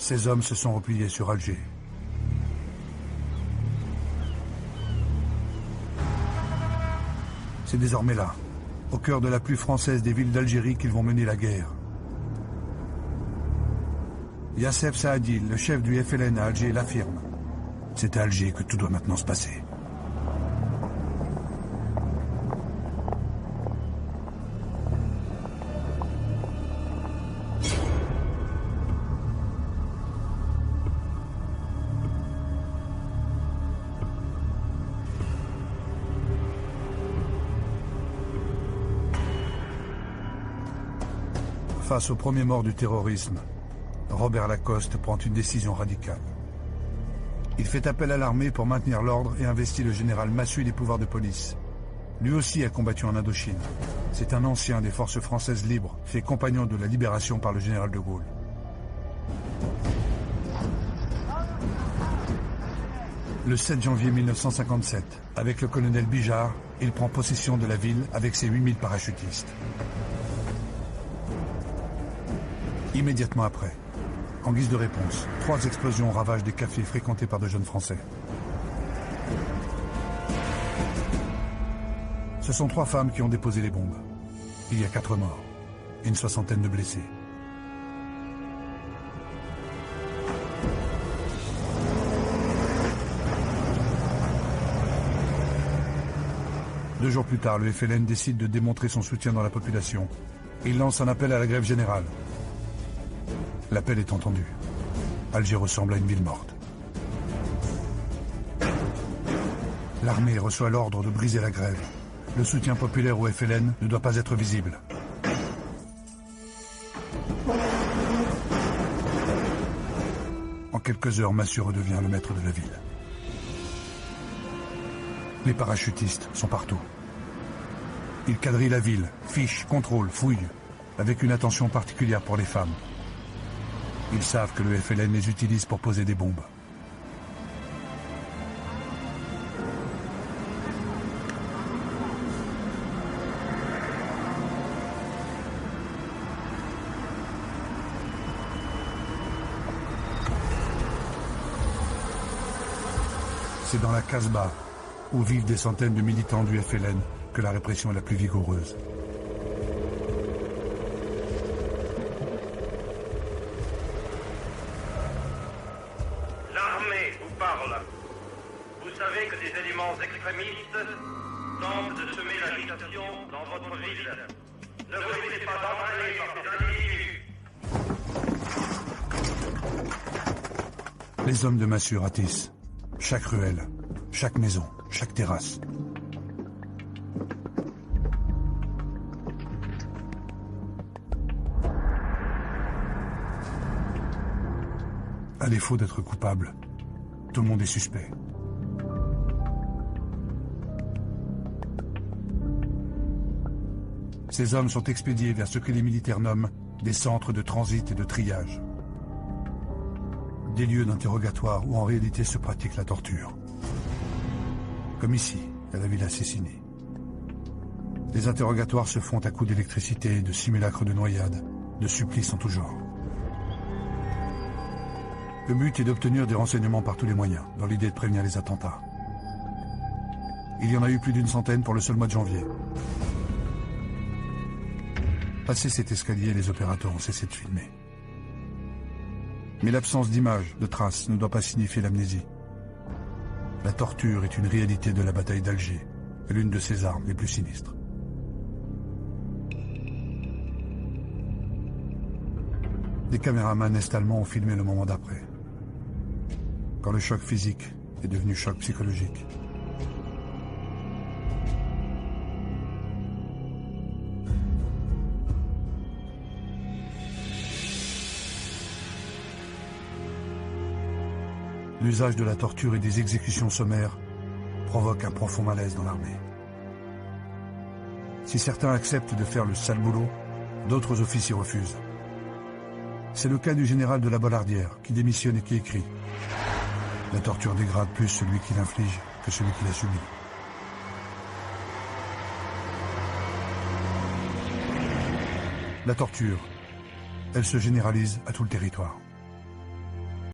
Ces hommes se sont repliés sur Alger. C'est désormais là, au cœur de la plus française des villes d'Algérie, qu'ils vont mener la guerre. Yassef Saadil, le chef du FLN à Alger, l'affirme. C'est à Alger que tout doit maintenant se passer. Face aux premiers morts du terrorisme, Robert Lacoste prend une décision radicale. Il fait appel à l'armée pour maintenir l'ordre et investit le général Massu des pouvoirs de police. Lui aussi a combattu en Indochine. C'est un ancien des forces françaises libres, fait compagnon de la libération par le général de Gaulle. Le 7 janvier 1957, avec le colonel Bijard, il prend possession de la ville avec ses 8000 parachutistes. Immédiatement après, en guise de réponse, 3 explosions ravagent des cafés fréquentés par de jeunes Français. Ce sont 3 femmes qui ont déposé les bombes. Il y a 4 morts et une 60aine de blessés. Deux jours plus tard, le FLN décide de démontrer son soutien dans la population. Il lance un appel à la grève générale. L'appel est entendu. Alger ressemble à une ville morte. L'armée reçoit l'ordre de briser la grève. Le soutien populaire au FLN ne doit pas être visible. En quelques heures, Massu redevient le maître de la ville. Les parachutistes sont partout. Ils quadrillent la ville, fichent, contrôlent, fouillent, avec une attention particulière pour les femmes. Ils savent que le FLN les utilise pour poser des bombes. C'est dans la Casbah, où vivent des centaines de militants du FLN, que la répression est la plus vigoureuse. L'armée vous parle. Vous savez que des éléments extrémistes tentent de semer l'agitation dans votre ville. Ne vous laissez pas entraîner par ces individus. Les hommes de Massu ratissent chaque ruelle, chaque maison, chaque terrasse. À défaut d'être coupable, tout le monde est suspect. Ces hommes sont expédiés vers ce que les militaires nomment des centres de transit et de triage. Des lieux d'interrogatoire où en réalité se pratique la torture. Comme ici, à la Villa Cecchini. Les interrogatoires se font à coups d'électricité, de simulacres de noyade, de supplices en tout genre. Le but est d'obtenir des renseignements par tous les moyens, dans l'idée de prévenir les attentats. Il y en a eu plus d'une centaine pour le seul mois de janvier. Passé cet escalier, les opérateurs ont cessé de filmer. Mais l'absence d'images, de traces, ne doit pas signifier l'amnésie. La torture est une réalité de la bataille d'Alger, et l'une de ses armes les plus sinistres. Des caméramans est-allemands ont filmé le moment d'après, quand le choc physique est devenu choc psychologique. L'usage de la torture et des exécutions sommaires provoque un profond malaise dans l'armée. Si certains acceptent de faire le sale boulot, d'autres officiers refusent. C'est le cas du général de la Bollardière, qui démissionne et qui écrit « La torture dégrade plus celui qui l'inflige que celui qui la subit. » La torture, elle se généralise à tout le territoire.